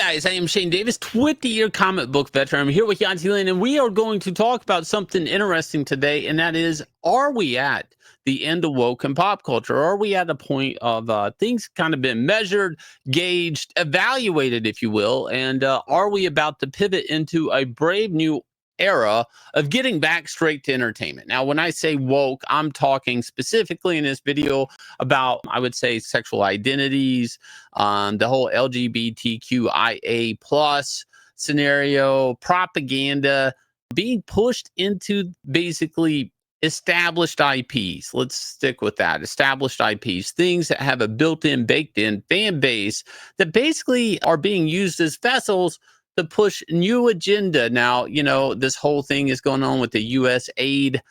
guys, I am Shane Davis, 20-year comic book veteran. I'm here with Yanzi, and we are going to talk about something interesting today, and that is, are we at the end of woke and pop culture? Are we at a point of things kind of been measured, gauged, evaluated, if you will, and are we about to pivot into a brave new era of getting back straight to entertainment? Now, when I say woke, I'm talking specifically in this video about, I would say, sexual identities, the whole LGBTQIA plus scenario, propaganda being pushed into basically established IPs. Let's stick with that. Established IPs, things that have a built-in, baked-in fan base that basically are being used as vessels to push new agenda. Now, this whole thing is going on with the US aid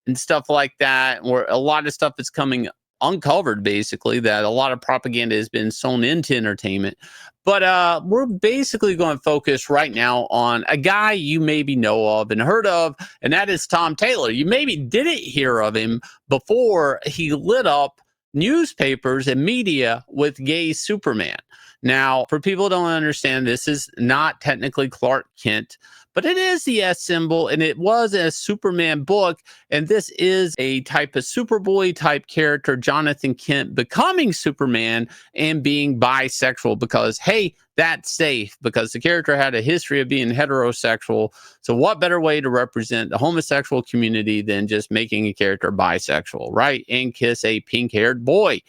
and stuff like that, where a lot of stuff is coming uncovered, basically, that a lot of propaganda has been sewn into entertainment. But we're basically going to focus right now on a guy you maybe know of and heard of, and that is Tom Taylor. You maybe didn't hear of him before he lit up newspapers and media with gay Superman. Now, for people who don't understand, this is not technically Clark Kent, but it is the S symbol, and it was a Superman book, and this is a type of Superboy type character, Jonathan Kent, becoming Superman and being bisexual because, hey, that's safe, because the character had a history of being heterosexual. So what better way to represent the homosexual community than just making a character bisexual, right? And kiss a pink-haired boy.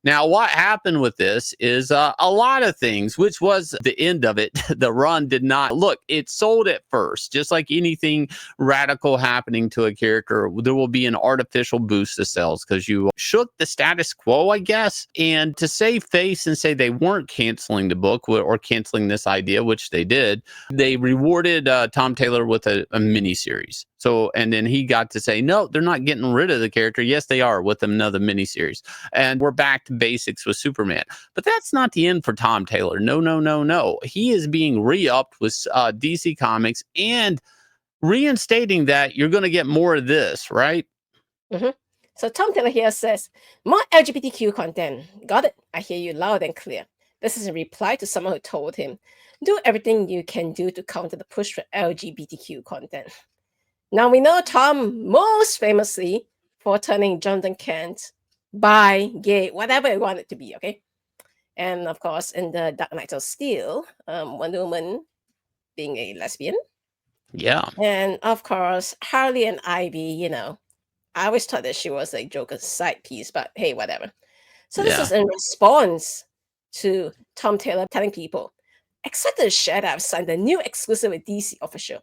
Now, what happened with this is a lot of things, which was the end of it. The run did not look, it sold at first, just like anything radical happening to a character. There will be an artificial boost to sales because you shook the status quo, I guess. And to save face and say they weren't canceling the book or canceling this idea, which they did, they rewarded Tom Taylor with a miniseries. So, and then he got to say, no, they're not getting rid of the character. Yes, they are, with another miniseries. And we're back to basics with Superman. But that's not the end for Tom Taylor. No, no, no, no. He is being re-upped with DC Comics and reinstating that you're going to get more of this, right? Mm-hmm. So Tom Taylor here says, more LGBTQ content. Got it. I hear you loud and clear. This is a reply to someone who told him, do everything you can do to counter the push for LGBTQ content. Now, we know Tom most famously for turning Jonathan Kent bi, gay, whatever you want it to be, okay? And of course, in the Dark Knight of Steel, Wonder Woman being a lesbian. Yeah. And of course, Harley and Ivy, I always thought that she was a Joker's side piece, but hey, whatever. So this is in response to Tom Taylor telling people, excited to share that I've signed a new exclusive with DC Official.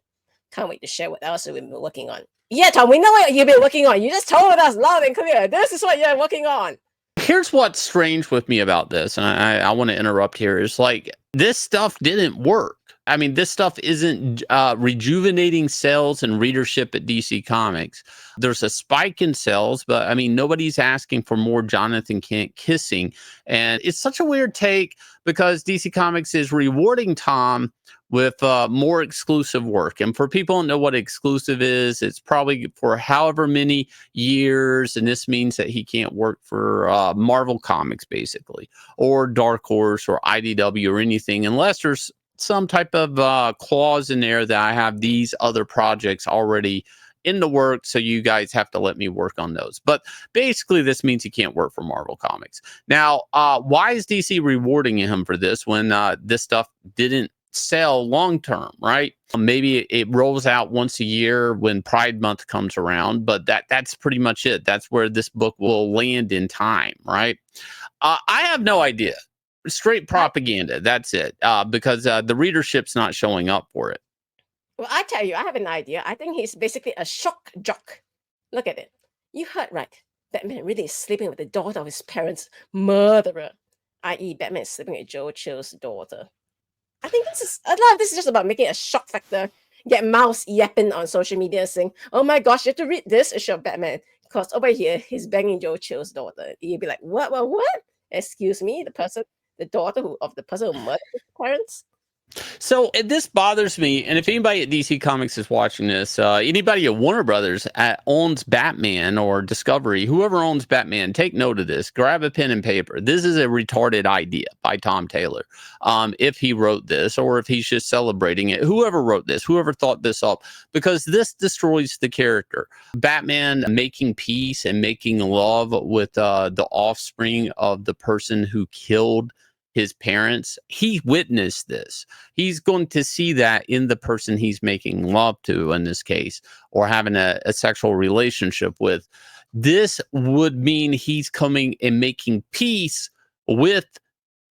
Can't wait to share what else we've been working on. Yeah, Tom, we know what you've been working on. You just told us loud and clear. This is what you're working on. Here's what's strange with me about this, and I want to interrupt here, is like, this stuff didn't work. I mean, this stuff isn't rejuvenating sales and readership at DC Comics. There's a spike in sales, but I mean, nobody's asking for more Jonathan Kent kissing. And it's such a weird take because DC Comics is rewarding Tom with more exclusive work. And for people who don't know what exclusive is, it's probably for however many years. And this means that he can't work for Marvel Comics, basically, or Dark Horse or IDW or anything, unless there's some type of clause in there that I have these other projects already in the works, so you guys have to let me work on those. But basically, this means he can't work for Marvel Comics. Now, why is DC rewarding him for this when this stuff didn't sell long term, right? Maybe it rolls out once a year when Pride Month comes around, but that's pretty much it. That's where this book will land in time, right? I have no idea. Straight propaganda. That's it. Because the readership's not showing up for it. Well, I tell you, I have an idea. I think he's basically a shock jock. Look at it. You heard right. Batman really is sleeping with the daughter of his parents' murderer, i.e. Batman is sleeping with Joe Chill's daughter. I think a lot of this is just about making a shock factor. Get mouse yapping on social media saying, oh my gosh, you have to read this issue of Batman. Because over here, he's banging Joe Chill's daughter. You'd be like, what? Excuse me, the daughter of the person who murdered his parents? So this bothers me, and if anybody at DC Comics is watching this, anybody at Warner Brothers owns Batman or Discovery, whoever owns Batman, take note of this. Grab a pen and paper. This is a retarded idea by Tom Taylor. If he wrote this, or if he's just celebrating it, whoever wrote this, whoever thought this up, because this destroys the character. Batman making peace and making love with the offspring of the person who killed his parents. He witnessed this. He's going to see that in the person he's making love to in this case, or having a sexual relationship with. This would mean he's coming and making peace with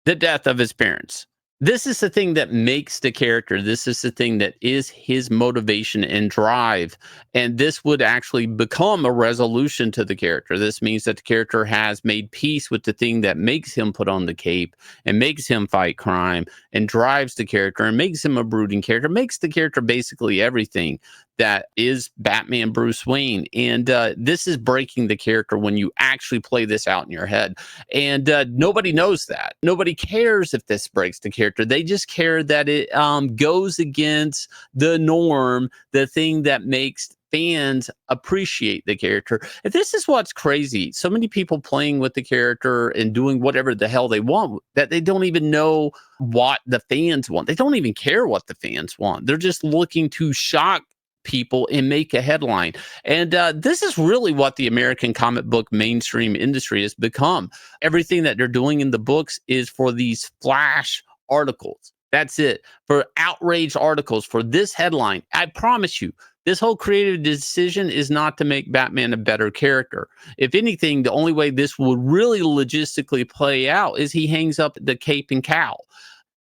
the death of his parents. This is the thing that makes the character. This is the thing that is his motivation and drive. And this would actually become a resolution to the character. This means that the character has made peace with the thing that makes him put on the cape and makes him fight crime and drives the character and makes him a brooding character, makes the character basically everything that is Batman Bruce Wayne. And this is breaking the character when you actually play this out in your head. And nobody knows that. Nobody cares if this breaks the character. They just care that it goes against the norm, the thing that makes fans appreciate the character. And this is what's crazy. So many people playing with the character and doing whatever the hell they want that they don't even know what the fans want. They don't even care what the fans want. They're just looking to shock people and make a headline. And this is really what the American comic book mainstream industry has become. Everything that they're doing in the books is for these flash articles. That's it. For outrage articles, for this headline. I promise you, this whole creative decision is not to make Batman a better character. If anything, the only way this would really logistically play out is he hangs up the cape and cowl.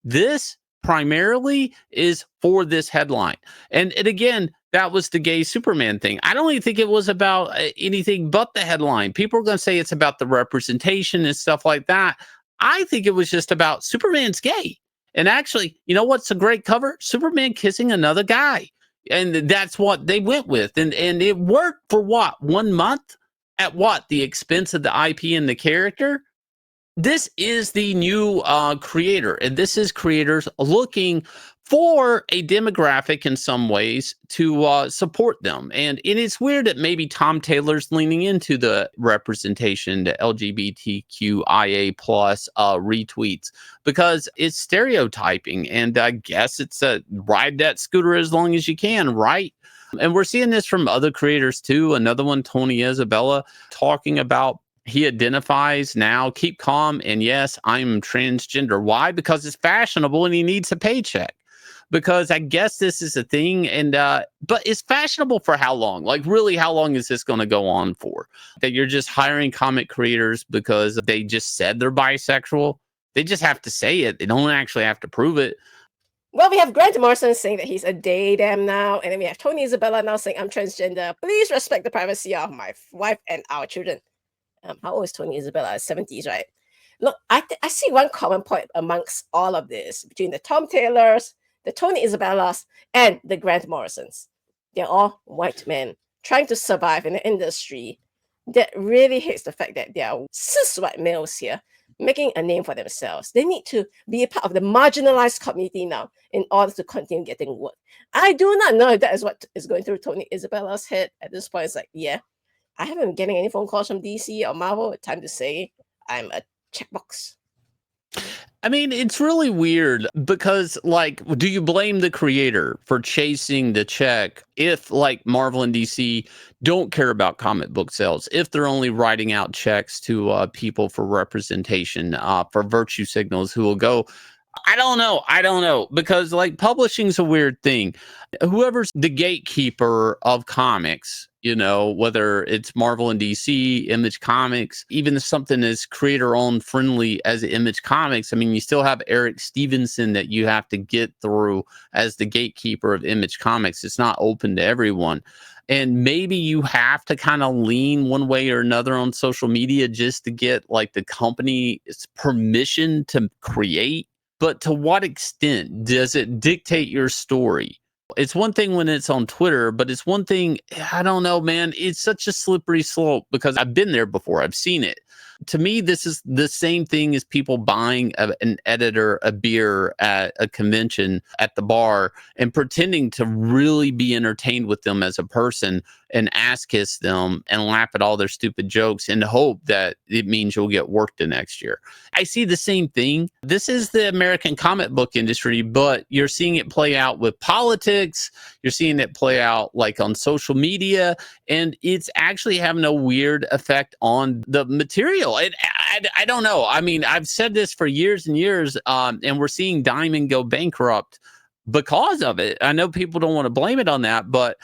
This primarily is for this headline. And again, that was the gay Superman thing. I don't even think it was about anything but the headline. People are going to say it's about the representation and stuff like that. I think it was just about Superman's gay. And actually, you know what's a great cover? Superman kissing another guy. And that's what they went with. And it worked for what? 1 month? At what? The expense of the IP and the character? This is the new creator, and this is creators looking for a demographic in some ways to support them. And it's weird that maybe Tom Taylor's leaning into the representation, the LGBTQIA plus retweets, because it's stereotyping. And I guess it's a ride that scooter as long as you can, right? And we're seeing this from other creators too. Another one, Tony Isabella, talking about he identifies now, keep calm, and yes, I'm transgender. Why? Because it's fashionable and he needs a paycheck. Because I guess this is a thing, and but it's fashionable for how long? Like, really, how long is this going to go on for? That you're just hiring comic creators because they just said they're bisexual? They just have to say it. They don't actually have to prove it. Well, we have Grant Morrison saying that he's a they, them now, and then we have Tony Isabella now saying, I'm transgender. Please respect the privacy of my wife and our children. How old is Tony Isabella? 70s, right? Look, I see one common point amongst all of this between the Tom Taylors, the Tony Isabellas, and the Grant Morrisons. They're all white men trying to survive in an industry that really hates the fact that they are cis white males here making a name for themselves. They need to be a part of the marginalized community now in order to continue getting work. I do not know if that is what is going through Tony Isabella's head at this point. It's like, yeah, I haven't been getting any phone calls from DC or Marvel. Time to say I'm a checkbox. I mean, it's really weird because, like, do you blame the creator for chasing the check if, like, Marvel and DC don't care about comic book sales, if they're only writing out checks to people for representation, for virtue signals who will go, I don't know, because, like, publishing's a weird thing. Whoever's the gatekeeper of comics, you know, whether it's Marvel and DC, Image Comics, even if something is creator-owned friendly as Image Comics, I mean, you still have Eric Stevenson that you have to get through as the gatekeeper of Image Comics. It's not open to everyone. And maybe you have to kind of lean one way or another on social media just to get, like, the company's permission to create. But to what extent does it dictate your story? It's one thing when it's on Twitter, but it's one thing, I don't know, man. It's such a slippery slope because I've been there before. I've seen it. To me, this is the same thing as people buying an editor a beer at a convention at the bar and pretending to really be entertained with them as a person and ass kiss them and laugh at all their stupid jokes and hope that it means you'll get work the next year. I see the same thing. This is the American comic book industry, but you're seeing it play out with politics. You're seeing it play out like on social media, and it's actually having a weird effect on the material. I don't know. I mean, I've said this for years and years, and we're seeing Diamond go bankrupt because of it. I know people don't want to blame it on that, but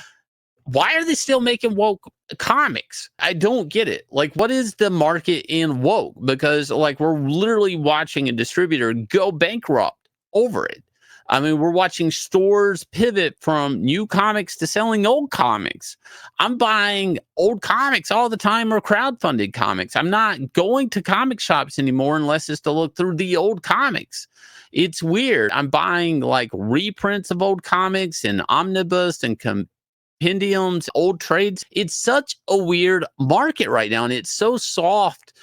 why are they still making woke comics? I don't get it. Like, what is the market in woke? Because, like, we're literally watching a distributor go bankrupt over it. I mean, we're watching stores pivot from new comics to selling old comics. I'm buying old comics all the time or crowdfunded comics. I'm not going to comic shops anymore unless it's to look through the old comics. It's weird. I'm buying like reprints of old comics and omnibus and compendiums, old trades. It's such a weird market right now, and it's so soft.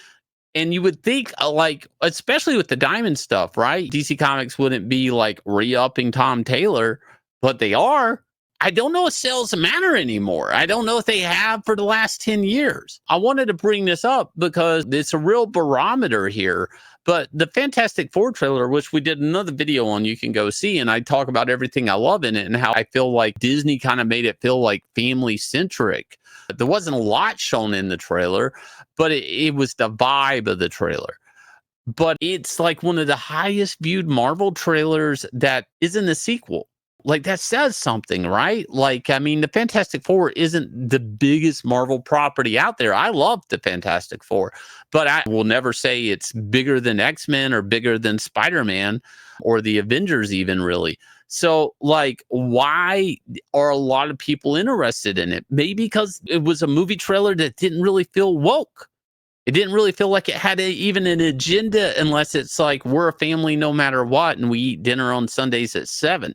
And you would think, like, especially with the Diamond stuff, right? DC Comics wouldn't be like re-upping Tom Taylor, but they are. I don't know if sales matter anymore. I don't know if they have for the last 10 years. I wanted to bring this up because it's a real barometer here. But the Fantastic Four trailer, which we did another video on, you can go see, and I talk about everything I love in it and how I feel like Disney kind of made it feel like family centric. There wasn't a lot shown in the trailer, but it was the vibe of the trailer. But it's like one of the highest viewed Marvel trailers that isn't a sequel. Like, that says something, right? Like, I mean, the Fantastic Four isn't the biggest Marvel property out there. I love the Fantastic Four, but I will never say it's bigger than X-Men or bigger than Spider-Man or the Avengers even, really. So, like, why are a lot of people interested in it? Maybe because it was a movie trailer that didn't really feel woke. It didn't really feel like it had even an agenda, unless it's like, we're a family no matter what, and we eat dinner on Sundays at 7.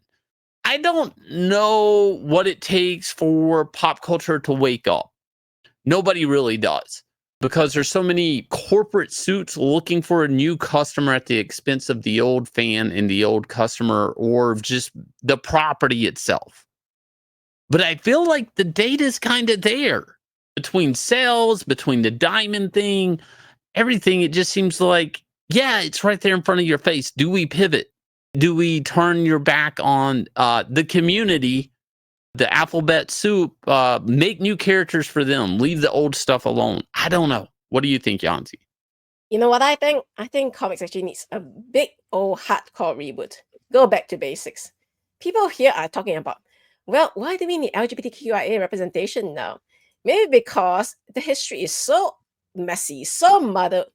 I don't know what it takes for pop culture to wake up. Nobody really does, because there's so many corporate suits looking for a new customer at the expense of the old fan and the old customer, or just the property itself. But I feel like the data's kind of there between sales, between the Diamond thing, everything. It just seems like, yeah, it's right there in front of your face. Do we pivot? Do we turn your back on the community, the alphabet soup, make new characters for them, leave the old stuff alone? I don't know. What do you think, Yanzi? You know what I think? I think comics actually needs a big old hardcore reboot. Go back to basics. People here are talking about, well, why do we need LGBTQIA representation now? Maybe because the history is so messy, so muddled,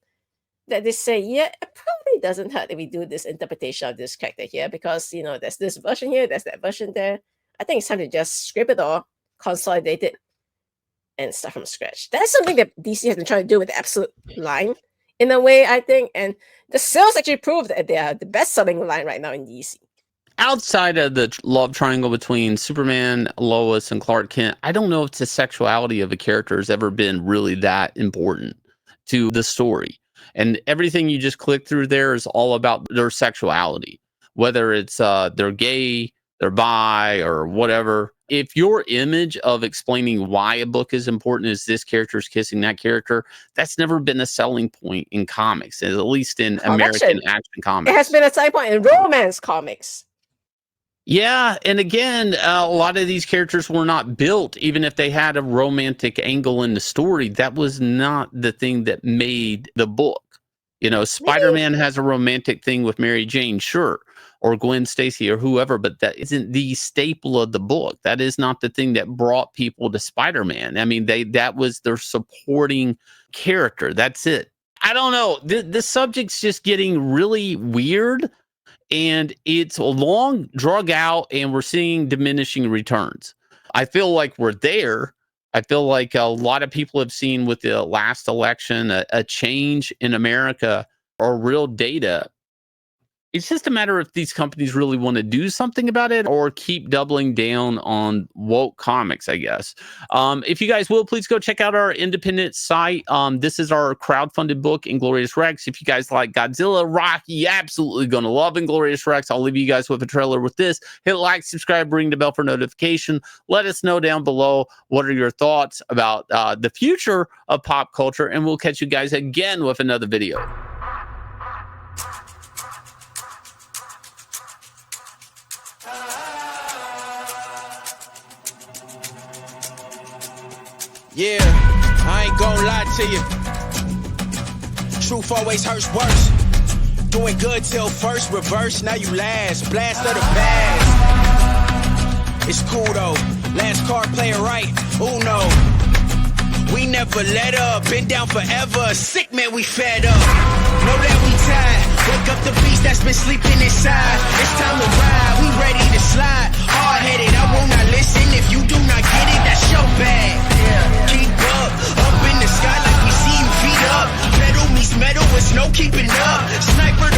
that they say, yeah, it probably doesn't hurt if we do this interpretation of this character here, because, you know, there's this version here, there's that version there. I think it's time to just scrape it all, consolidate it, and start from scratch. That's something that DC has been trying to do with the Absolute line, in a way, I think. And the sales actually prove that they are the best-selling line right now in DC. Outside of the love triangle between Superman, Lois, and Clark Kent, I don't know if the sexuality of a character has ever been really that important to the story. And everything you just click through there is all about their sexuality, whether it's they're gay, they're bi, or whatever. If your image of explaining why a book is important is this character is kissing that character, that's never been a selling point in comics, at least in American action comics. It has been a selling point in romance comics. Yeah, and again, a lot of these characters were not built, even if they had a romantic angle in the story. That was not the thing that made the book. You know, Spider-Man has a romantic thing with Mary Jane, sure, or Gwen Stacy or whoever, but that isn't the staple of the book. That is not the thing that brought people to Spider-Man. I mean, that was their supporting character. That's it. I don't know. This subject's just getting really weird. And it's a long drug out, and we're seeing diminishing returns. I feel like we're there. I feel like a lot of people have seen with the last election a change in America, or real data It's just a matter if these companies really want to do something about it or keep doubling down on woke comics, I guess. If you guys will, please go check out our independent site. This is our crowdfunded book, Inglorious Rex. If you guys like Godzilla, Rocky, absolutely going to love Inglorious Rex. I'll leave you guys with a trailer with this. Hit like, subscribe, ring the bell for notification. Let us know down below what are your thoughts about the future of pop culture, and we'll catch you guys again with another video. Yeah, I ain't gonna lie to you. Truth always hurts worse. Doing good till first, reverse, now you last. Blast of the past. It's cool though. Last card playing right. Uno. We never let up. Been down forever. Sick man, we fed up. Know that we tired. Wake up the beast that's been sleeping inside. It's time to ride. We ready to slide. Hard-headed, I will not listen. If you do not get it, that's your bad. Keep up in the sky like we see you feet up. Metal meets metal, it's no keeping up. Sniper